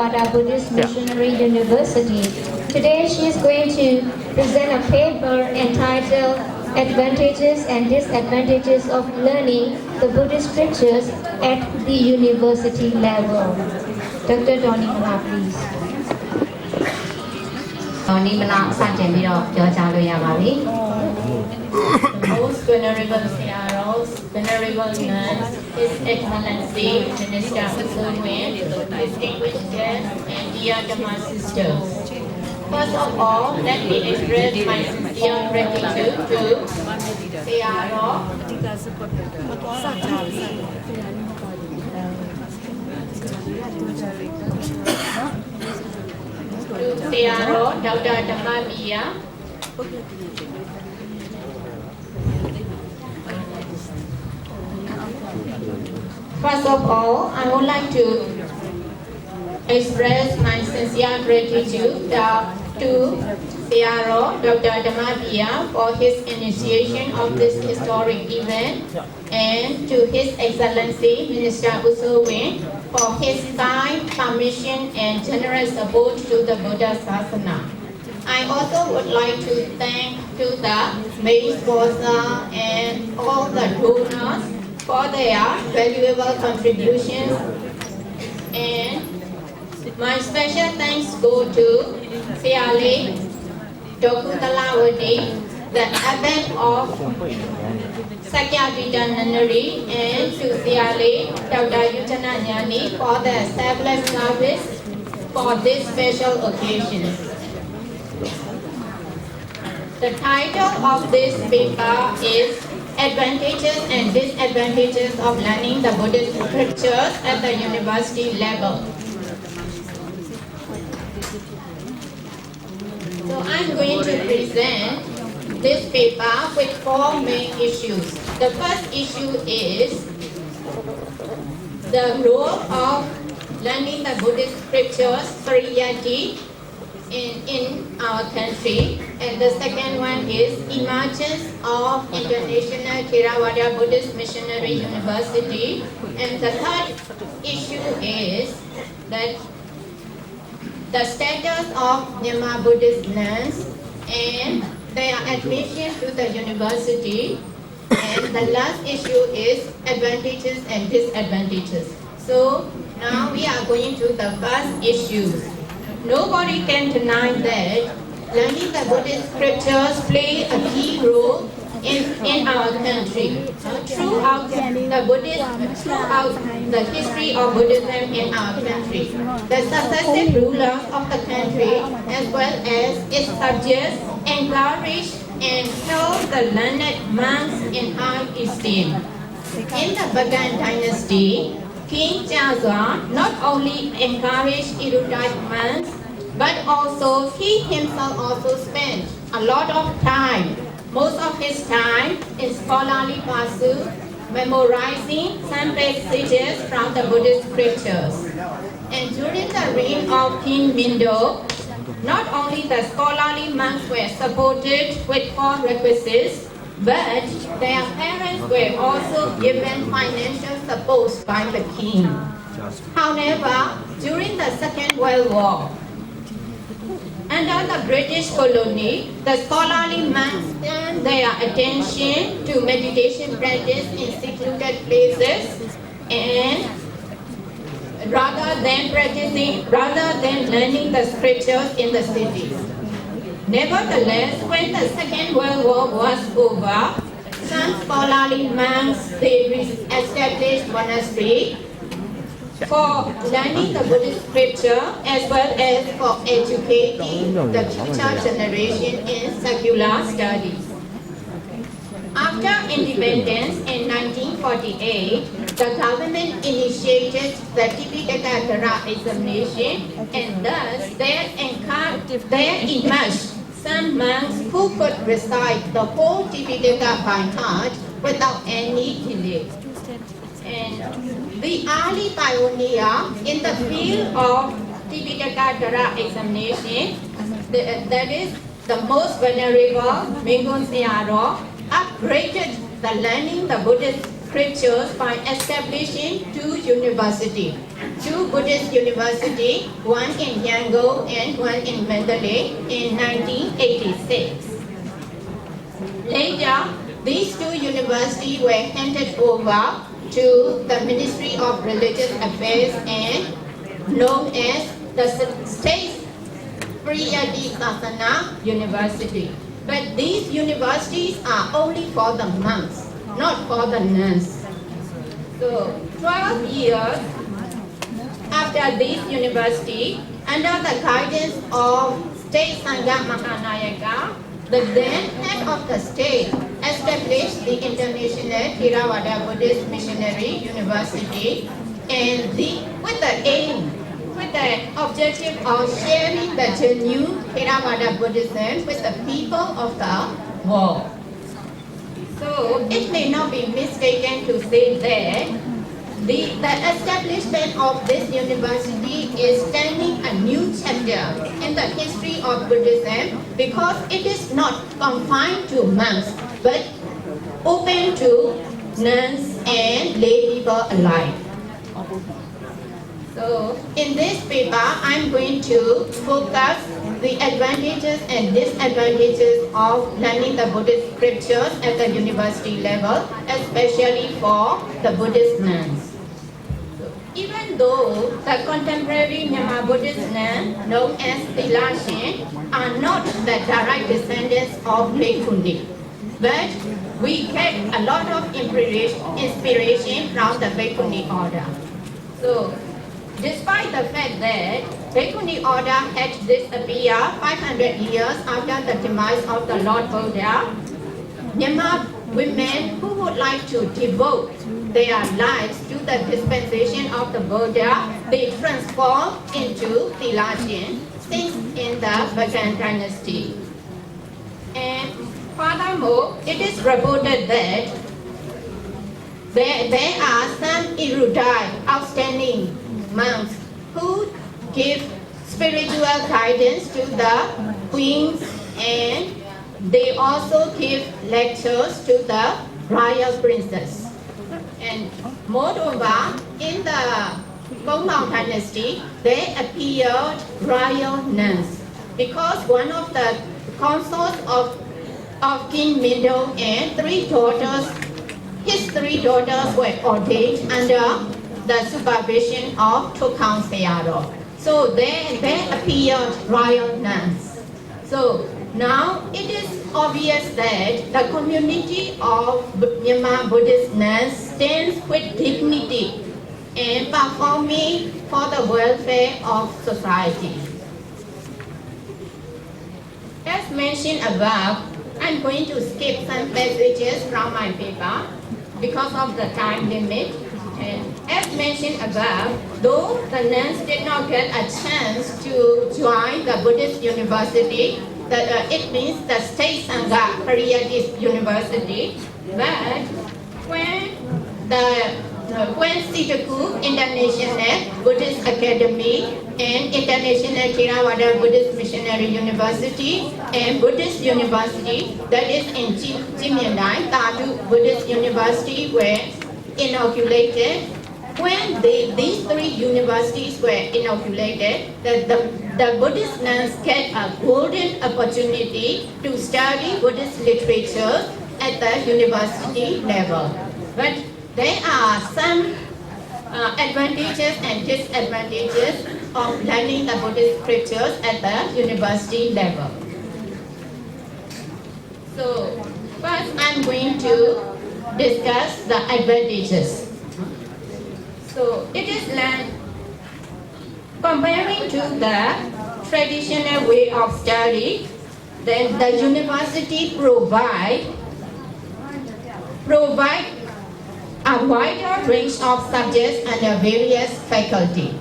Theravada Buddhist Missionary University. Today she is going to present a paper entitled Advantages and Disadvantages of Learning the Buddhist Scriptures at the University Level. Dr. Donnie Ma, please. Donnie Ma, Most Venerable Searos, Venerable Nuns, His Excellency, Minister Usuwin, distinguished guests, and dear Dhamma sisters. First of all, let me express my sincere gratitude to Searos, Dr. Dhamma Mia, First of all, I would like to express my sincere gratitude to Searo Dr. Damabia for his initiation of this historic event and to His Excellency Minister Usuwin for his kind permission and generous support to the Buddha Sasana. I also would like to thank to the main sponsor and all the donors for their valuable contributions, and my special thanks go to Siale Dokutalawadi, the abbot of Sakyavita Nunnery, and to Siale Dr. Yutana Nyani for their selfless service for this special occasion. The title of this paper is Advantages and Disadvantages of Learning the Buddhist Scriptures at the University Level. So I'm going to present this paper with four main issues. The first issue is the role of learning the Buddhist Scriptures, Pariyati, in our country, and the second one is emergence of International Theravada Buddhist Missionary University, and the third issue is that the status of Myanmar Buddhist nuns and their admission to the university, and the last issue is advantages and disadvantages. So now we are going to the first issue. Nobody can deny that learning the Buddhist scriptures play a key role in our country. Throughout the history of Buddhism in our country, the successive rulers of the country as well as its subjects encouraged and held the learned monks in high esteem. In the Bagan dynasty, King Jazwa not only encouraged erudite monks, but also he himself also spent a lot of time, most of his time, in scholarly pursuit, memorizing some passages from the Buddhist scriptures. And during the reign of King Mindo, not only the scholarly monks were supported with four requisites, but their parents were also given financial support by the king. However, during the Second World War, under the British colony, the scholarly monks turned their attention to meditation practice in secluded places, and rather than learning the scriptures in the cities. Nevertheless, when the Second World War was over, some scholarly monks they established monastery for learning the Buddhist scripture as well as for educating the future generation in secular studies. After independence in 1948, the government initiated the Tipitaka examination, and thus there emerged some monks who could recite the whole Tipitaka by heart without any delay. And the early pioneer in the field of Tipitaka examination, that is the most venerable Mingun Searo, upgraded the learning the Buddhist scriptures by establishing two universities. two Buddhist universities, one in Yangon and one in Mandalay in 1986. Later, these two universities were handed over to the Ministry of Religious Affairs and known as the State Priyadi Sasana University. But these universities are only for the monks, not for the nuns. So 12 years after this university, under the guidance of State Sangha Mahanayaka, the then head of the state established the International Theravada Buddhist Missionary University and with the objective of sharing the genuine Theravada Buddhism with the people of the world. So it may not be mistaken to say that the establishment of this university is standing a new chapter in the history of Buddhism because it is not confined to monks but open to nuns and lay people alike. So in this paper, I'm going to focus the advantages and disadvantages of learning the Buddhist scriptures at the university level, especially for the Buddhist nuns. Even though the contemporary Myanmar Buddhist nuns, known as Tilashin, are not the direct descendants of Bhikkhuni, but we get a lot of inspiration from the Bhikkhuni order. So, despite the fact that Bhikkhuni order had disappeared 500 years after the demise of the Lord Buddha, Myanmar women who would like to devote their lives to the dispensation of the Buddha, they transform into Tilashin since in the Bagan dynasty. And furthermore, it is reported that there are some erudite, outstanding monks who give spiritual guidance to the queens, and they also give lectures to the royal princess. And moreover, in the Gongmao dynasty, there appeared royal nuns because one of the consorts of King Mindo and his three daughters were ordained under the supervision of Tukang Sayadaw. So there appeared royal nuns. So now it is obvious that the community of Myanmar Buddhist nuns stands with dignity and performing for the welfare of society. As mentioned above, I'm going to skip some passages from my paper because of the time limit. And as mentioned above, though the nuns did not get a chance to join the Buddhist university, it means the State Sangha Pariyadist University, but when Sitaku International Buddhist Academy and International Theravada Buddhist Missionary University and Buddhist University, that is in Chimyandai, Tadu Buddhist University, were inoculated. When these three universities were inoculated, the Buddhist nuns get a golden opportunity to study Buddhist literature at the university level. But there are some advantages and disadvantages of learning the Buddhist scriptures at the university level. So first I'm going to discuss the advantages. So it is learned comparing to the traditional way of study, then the university provide a wider range of subjects under various faculty.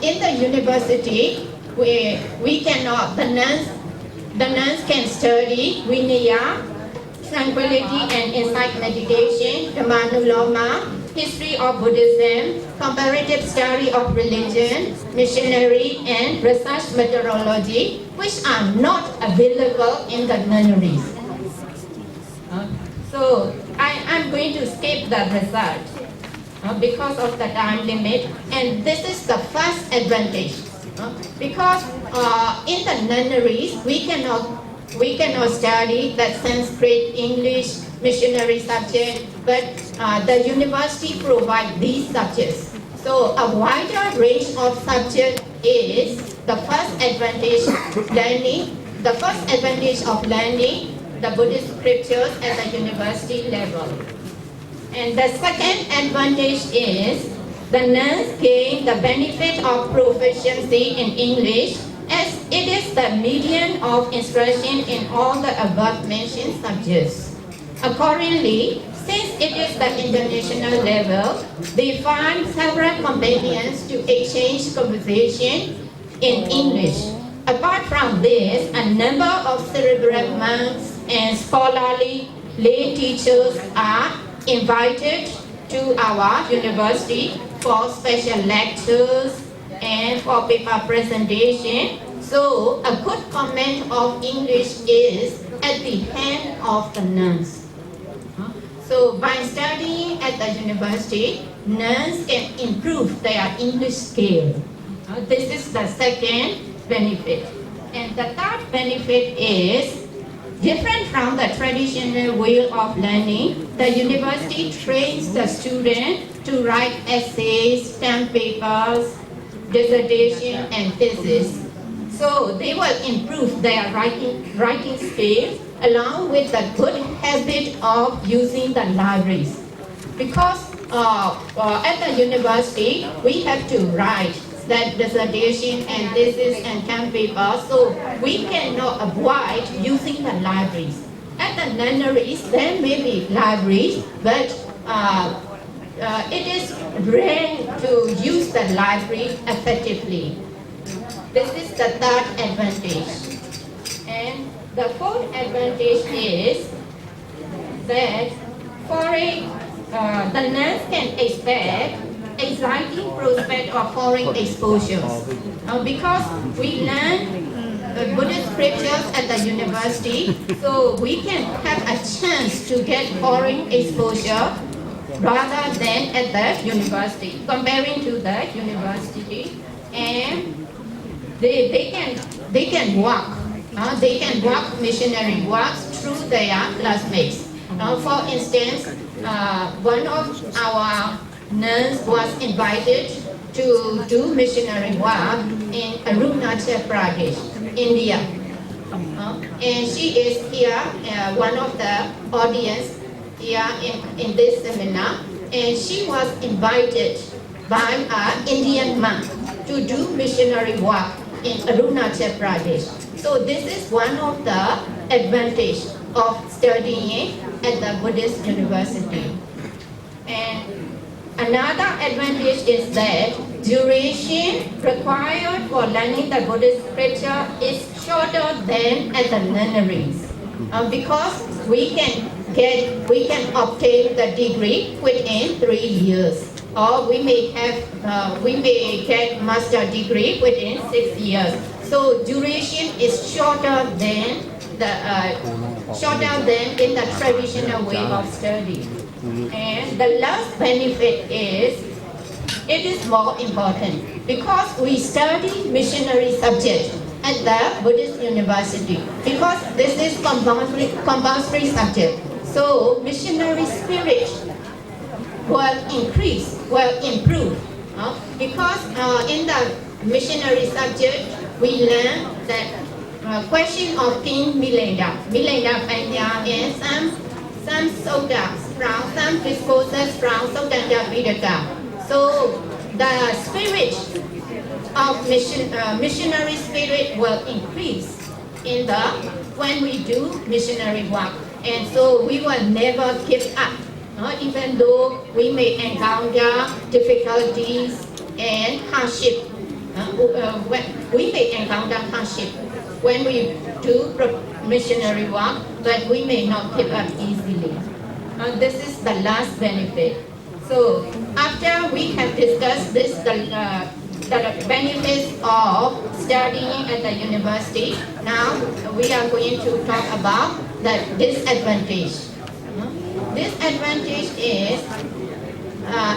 In the university, the nuns can study Vinaya, tranquility and insight meditation, Dhammanuloma, history of Buddhism, comparative study of religion, missionary and research methodology, which are not available in the nunneries. So I'm going to skip the result. because of the time limit. And this is the first advantage. Because in the nunneries, we cannot study the Sanskrit, English, missionary subject, but the university provides these subjects. So a wider range of subjects is the first advantage learning. The first advantage of learning the Buddhist scriptures at the university level. And the second advantage is the nuns gain the benefit of proficiency in English, as it is the medium of instruction in all the above mentioned subjects. Accordingly, since it is the international level, they find several companions to exchange conversation in English. Apart from this, a number of cerebral monks and scholarly lay teachers are invited to our university for special lectures and for paper presentation. So a good comment of English is at the hand of the nuns. So by studying at the university, nuns can improve their English skill. This is the second benefit. And the third benefit is different from the traditional way of learning. The university trains the student to write essays, stamp papers, dissertation, and thesis. So they will improve their writing skills along with the good habit of using the libraries. Because at the university, we have to write that dissertation and thesis and stamp papers, so we cannot avoid using the libraries. At the nunneries, there may be libraries, but it is rare to use the library effectively. This is the third advantage. And the fourth advantage is that the nuns can expect exciting prospect of foreign exposures. Because we learn Buddhist scriptures at the university, so we can have a chance to get foreign exposure rather than at the university, comparing to the university. And they can work missionary works through their classmates. For instance, one of our nuns was invited to do missionary work in Arunachal Pradesh, India. And she is here, one of the audience here in this seminar. And she was invited by an Indian monk to do missionary work in Arunachal Pradesh. So this is one of the advantages of studying at the Buddhist university. And another advantage is that duration required for learning the Buddhist scripture is shorter than at the nunneries, because we can obtain the degree within 3 years, or we may get master degree within 6 years. So duration is shorter than in the traditional way of study. And the last benefit is, it is more important because we study missionary subject at the Buddhist university, because this is compulsory subject. So missionary spirit will improve. Because in the missionary subject, we learn that question of King Milenda Panya, and some sodas from some discourses from Sotanda Vidaka. So the spirit of missionary spirit will increase when we do missionary work, and so we will never give up, even though we may encounter difficulties and hardship. We may encounter hardship when we do missionary work, but we may not give up easily. This is the last benefit. So after we have discussed this, the benefits of studying at the university, now we are going to talk about the disadvantage. Disadvantage is,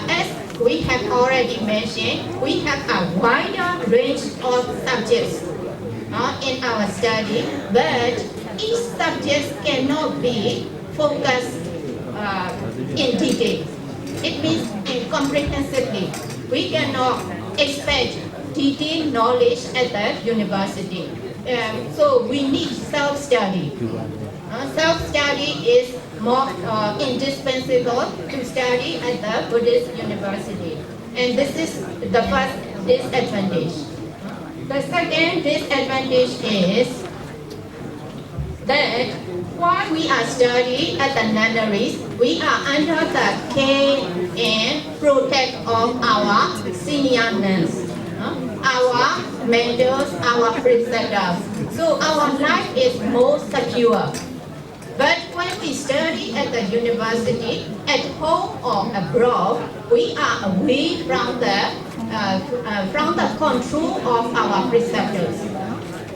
as we have already mentioned, we have a wider range of subjects in our study, but each subject cannot be focused in detail. It means comprehensively. We cannot expect detailed knowledge at the university. So we need self-study. Self-study is more indispensable to study at the Buddhist university. And this is the first disadvantage. The second disadvantage is that while we are studying at the nunneries, we are under the care and protect of our senior nuns, our mentors, our preceptors. So our life is more secure. But when we study at the university, at home or abroad, we are away from the control of our preceptors.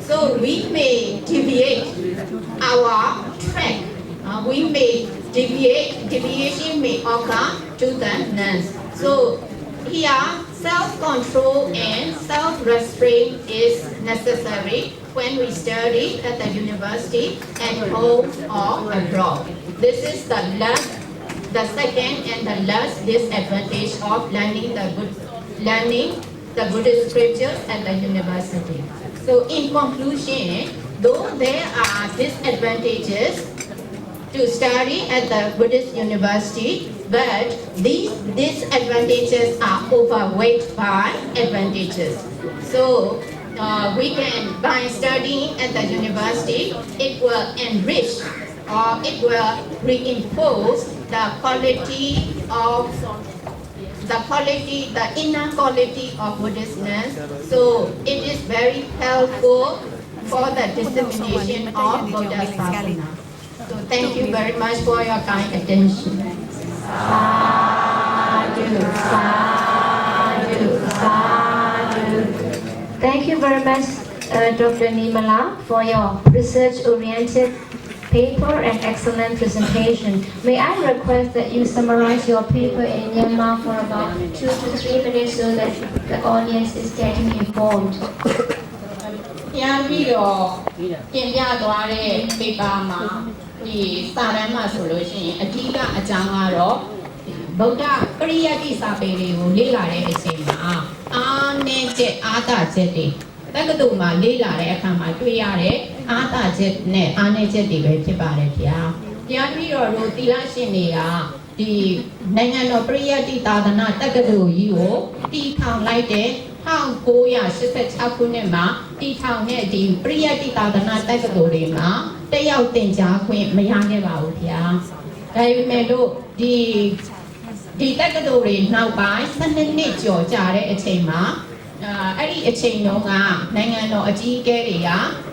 So we may deviate our track. Deviation may occur to the nuns. So here, self-control and self-restraint is necessary when we study at the university, at home or abroad. This is the second and the last disadvantage of learning the Buddhist scriptures at the university. So in conclusion, though there are disadvantages to study at the Buddhist university, but these disadvantages are overweight by advantages. So we can, by studying at the university, it will enrich or it will reinforce the inner quality of Buddhism. So it is very helpful for the dissemination of Buddha Sasana. So thank you very much for your kind attention. Sadhu, sadhu, sadhu. Thank you very much, Dr. Nimala, for your research-oriented paper and excellent presentation. May I request that you summarize your paper in Myanmar for about 2 to 3 minutes so that the audience is getting informed. ပြန်ပြီးတော့ပြင်ပြသွားတဲ့ paper မှာဒီစာတမ်းမှာဆိုလို့ရှိရင်အဓိကအကြောင်းကတော့ဗုဒ္ဓပရိယတ္တိစာပေတွေကိုလေ့လာတဲ့အချိန်မှာအားနည်းချက်အားသာချက်တွေတက္ကသိုလ်မှာလေ့လာတဲ့အခါမှာတွေ့ရတဲ့အားသာချက်နဲ့အားနည်းချက်တွေပဲဖြစ်ပါတယ်ဗျာ။တရားပြီးတော့တို့သီလရှင်တွေကဒီနိုင်ငံတော်ပရိယတ္တိသာသနာတက္ကသိုလ်ကြီးကိုတည်ထောင်လိုက်တဲ့1986ခုနှစ်မှာတည်ထောင်တဲ့ဒီပရိယတ္တိသာသနာတက္ကသိုလ်တွေမှာတက်ရောက်သင်ကြားခွင့်မရခဲ့ပါဘူးဗျာ။ဒါပေမဲ့လို့ဒီတက္ကသိုလ်တွေနောက်ပိုင်း12နှစ်ကျော်ကြာတဲ့အချိန်မှာအဲ့ဒီအချိန်တုန်းကနိုင်ငံတော်အကြီးအကဲတွေက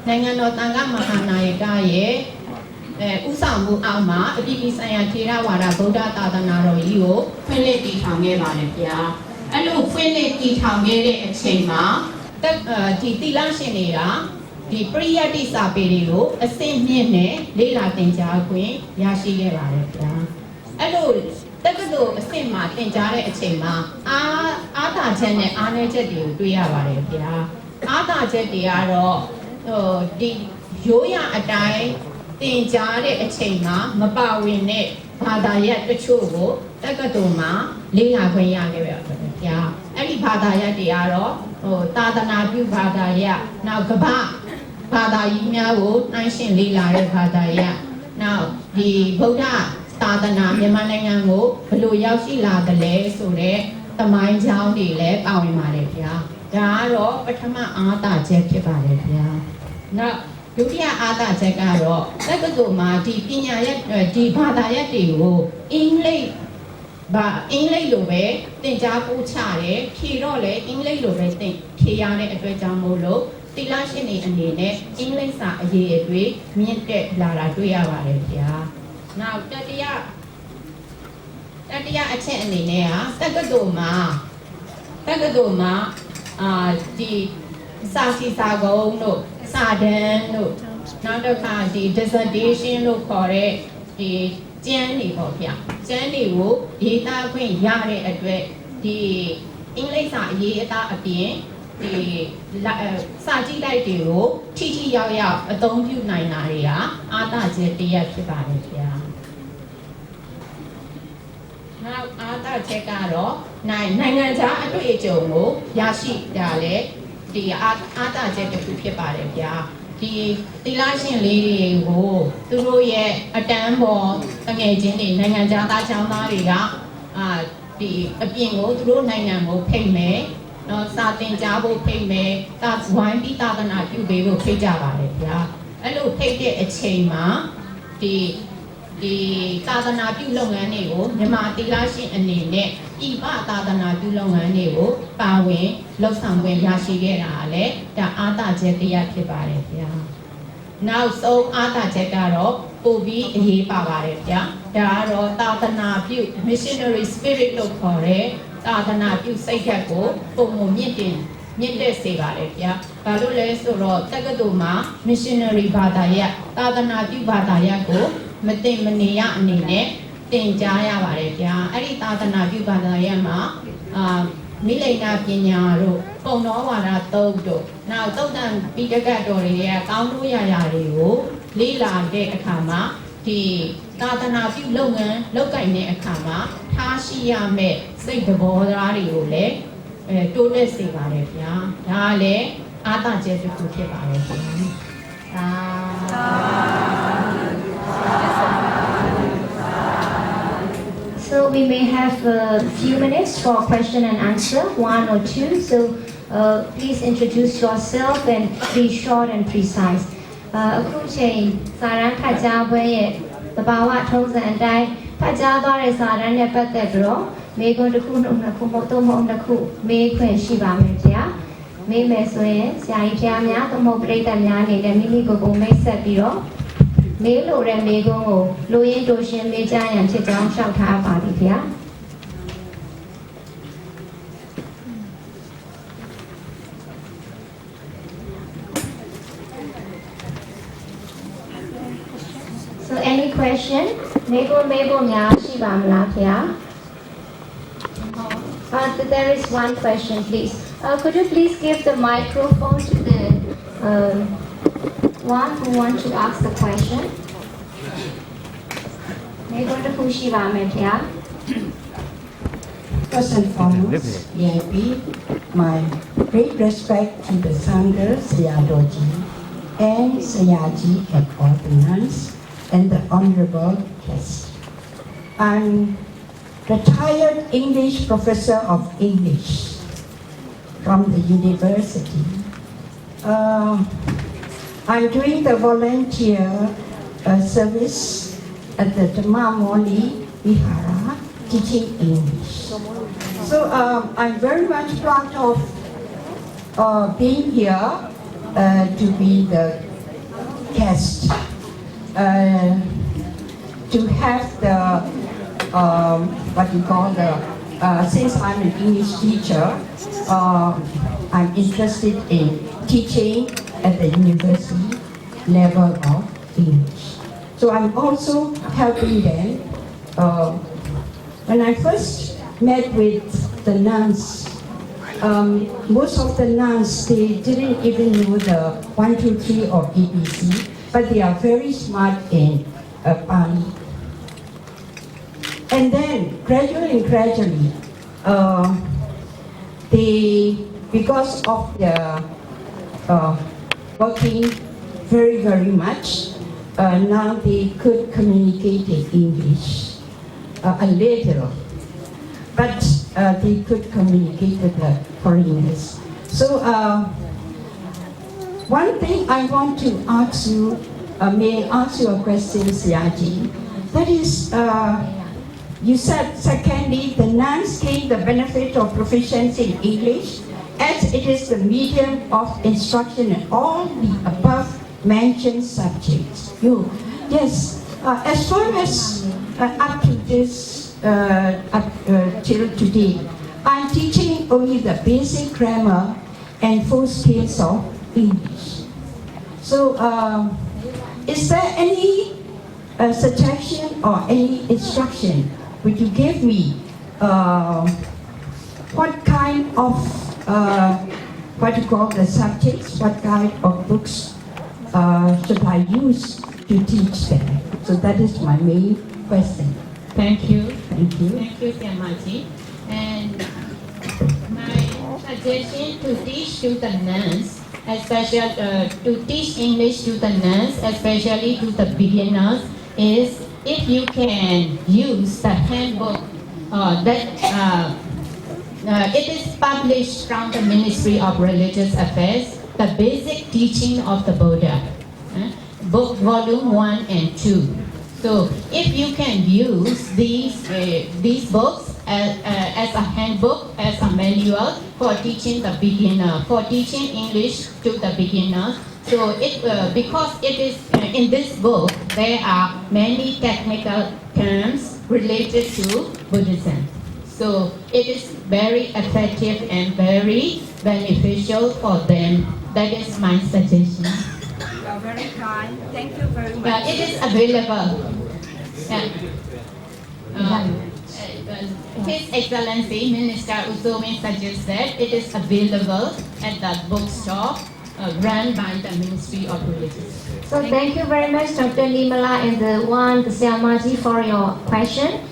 နိုင်ငံတော်သံဃာမဟာနာယကရဲ့ဥဆောင်မှုအောက်မှာအပြည်ပြည်ဆိုင်ရာထေရဝါဒဗုဒ္ဓသာသနာတော်ကြီးကိုဖွင့်လှစ်တည်ထောင်ခဲ့ပါတယ်ဗျာအဲ့လိုဖွင့်လှစ်တည်ထောင်ခဲ့တဲ့အချိန်မှာဒီသီလရှင်တွေကဒီပရိယတ္တိစာပေတွေကိုအစစ်မြင့်နဲ့လေ့လာသင်ကြားခွင့်ရရှိခဲ့ပါတယ်ဗျာအဲ့လိုတက္ကသိုလ်အဆင့်မှာသင်ကြားတဲ့အချိန်မှာအားသာချက်နဲ့အားနည်းချက်တွေကိုတွေ့ရပါတယ်ဗျာအားသာချက်တွေကတော့ဒီရိုးရအတိုင်းသင်ကြားတဲ့အချိန်မှာမပါဝင်တဲ့ဘာသာရပ်တချို့ကိုတက္ကသိုလ်မှာလေ့လာခွင့်ရခဲ့ပါတယ်ဗျာအဲ့ဒီဘာသာရပ်တွေကတော့သာသနာပြုဘာသာရပ်နောက်ကမ္ဘာဘာသာကြီးများကိုနှိုင်းယှဉ်လေ့လာတဲ့ဘာသာရပ်နောက်ဒီဗုဒ္ဓသာသနာမြန်မာနိုင်ငံကိုဘယ်လိုရောက်ရှိလာသလဲဆိုတဲ့သမိုင်းကြောင်းတွေလည်းပါဝင်ပါတယ်ဗျာဒါကတော့ပထမအားသာချက်ဖြစ်ပါတယ်ဗျာနောက်ဒုတိယအားသာချက်ကတော့တက္ကသိုလ်မှာဒီပညာရပ်ဒီဘာသာရပ်တွေကိုအင်္ဂလိပ်လိုပဲသင်ကြားပို့ချတယ်ဖြေတော့လည်းအင်္ဂလိပ်လိုပဲသင်ဖြေရတဲ့အတွက်ကြောင့်မို့လို့သီလရှင်တွေအနေနဲ့အင်္ဂလိပ်စာအရေးအတွေ့မြင့်တက်လာတာတွေ့ရပါတယ်ဗျာနောက်တတိယအချက်အနေနဲ့တက္ကသိုလ်မှာဒီစာစီစာကုန်းတို့စာတမ်းတို့နောက်တစ်ခါဒီ dissertation လို့ခေါ်တဲ့ဒီကျမ်းတွေပေါ့ဗျာကျမ်းတွေကိုရေးသားခွင့်ရတဲ့အတွက် ဒီအင်္ဂလိပ်စာအရေးအသားအပြင်ဒီစာကြည့်တိုက်တွေကိုထိရောက်ရောက်အသုံးပြုနိုင်တာတွေကအားသာချက်တစ်ရပ်ဖြစ်ပါတယ်ဗျာနောက်အားသာချက်ကတော့နိုင်ငံခြားအတွေ့အကြုံကိုရရှိတာလေဒီအားသာချက်တစ်ခုဖြစ်ပါတယ်ဗျာဒီသီလရှင်လေးတွေကိုသူတို့ရဲ့အတန်းပေါ်တငယ်ချင်းတွေနိုင်ငံခြားသားကျောင်းသားတွေကဒီအပြင်ကိုသူတို့နိုင်ငံကိုဖိတ်မယ်နော်စာသင်ကြားဖို့ဖိတ်မယ်ဝိုင်းပြီးသာသနာပြုပေးဖို့ဖိတ်ကြပါတယ်ဗျာအဲ့လိုဖိတ်တဲ့အချိန်မှာဒီသာသနာပြုလုပ်ငန်းတွေကိုမြန်မာသီလရှင်အနေနဲ့ဤပသာသနာပြုလုပ်ငန်းတွေကိုပါဝင်လှုပ်ဆောင်ခွင့်ရရှိခဲ့တာလည်းဒါအားသာချက်တစ်ရပ်ဖြစ်ပါတယ်ဗျာနောက်ဆုံးအားသာချက်ကတော့ပို့ပြီးအရေးပါပါတယ်ဗျာဒါကတော့သာသနာပြု missionary spirit လို့ခေါ်တဲ့သာသနာပြုစိတ်ဓာတ်ကိုပုံမမြင့်တက်စေပါတယ်ဗျာဘာလို့လဲဆိုတော့တက္ကသိုလ်မှာ missionary ဘာသာရပ်သာသနာပြုဘာသာရပ်ကိုမတင်မနေရအနေနဲ့တင်ကြားရပါတယ်ဗျာအဲ့ဒီသာသနာပြုဘာသာရပ်မှာမိလိန်နာပညာတို့ပုံတော်ဝါဒသုံးတို့နောက်သုတ်တန်ပိဋကတ်တော်တွေရဲ့ကောင်းကျိုးရာရာတွေကိုလေ့လာတဲ့အခါမှာဒီသာသနာပြုလုပ်ငန်းလုပ်ကိုင်တဲ့အခါမှာထားရှိရမယ့်စိတ်သဘောထားတွေကိုလည်းတိုးတက်စေပါတယ်ဗျာဒါလည်းအားသာချက်တစ်ခုဖြစ်ပါတယ်ဗျာSo we may have a few minutes for question and answer, 1 or 2. So please introduce yourself and be short and precise. အခုချိန်စာရန်ဖတ်ကြားပွဲရဲ့သဘာဝထုံးစံအတိုင်းဖတ်ကြားသွားတဲ့စာရန်နဲ့ပတ်သက်ပြီးတော့မေးခွန်းတစ်ခုနှစ်ခုမဟုတ်တော့နှစ်ခုမေးခွင့်ရှိပါမယ်ဗျာမေးမယ်ဆိုရင်ဆရာကြီးဖျားများသမုတ်ပြိတ္တများအနေနဲ့မိမိကိုယ်ကိုမိတ်ဆက်ပြီးတော့မေးလို့တဲ့မေးခွန်းကိုလူရင်းတို့ရှင်းမေးကြရန်ဖြစ်ကြောင်းရှောက်ထားပါသည်ဗျာSo any question မေးခွန်းများရှိပါမလားဗျာThere is one question please could you please give the microphone to the one who wants to ask the question မေးခွန်းတစ်ခုရှိပါမယ်ဗျာ First and foremost, VIP, my great respect to the Sangha, Sayadoji, and Sayaji and all the nuns, and the honorable guest. I'm retired English professor of English from the university. I'm doing the volunteer service at the Tamamoli Vihara teaching English. So I'm very much proud of being here to be the guest, to have the what you call the since I'm an English teacher, I'm interested in teaching at the university level of English. So I'm also helping them. When I first met with the nuns, most of the nuns, they didn't even know the 1, 2, 3 or ABC, but they are very smart in Pali. And then gradually, because of their working very much, now they could communicate in English a little, but they could communicate with the foreigners. So one thing I want to ask you, may I ask you a question, Siaji? That is, you said secondly, the nuns gain the benefit of proficiency in English as it is the medium of instruction in all the above mentioned subjects. Yes, as far as up to this, till today, I'm teaching only the basic grammar and 4 scales of English. So, is there any suggestion or any instruction would you give me what kind of, what you call the subjects, what kind of books should I use to teach them? So that is my main question. Thank you. Thank you. Thank you, Siamaji. And my suggestion to teach to the nuns, especially to teach English to the nuns, especially to the beginners, is if you can use the handbook it is published from the Ministry of Religious Affairs, the basic teaching of the Buddha, book volume 1 and 2. So if you can use these books as a handbook, as a manual for teaching the beginner, for teaching English to the beginners, so because it is in this book there are many technical terms related to Buddhism. So it is very effective and very beneficial for them. That is my suggestion. You are very kind. Thank you very much. It is available. His Excellency Minister Usomin suggests that it is available at the bookshop run by the Ministry of Religion. So thank you very much, Dr. Nimala and the Siamaji for your question.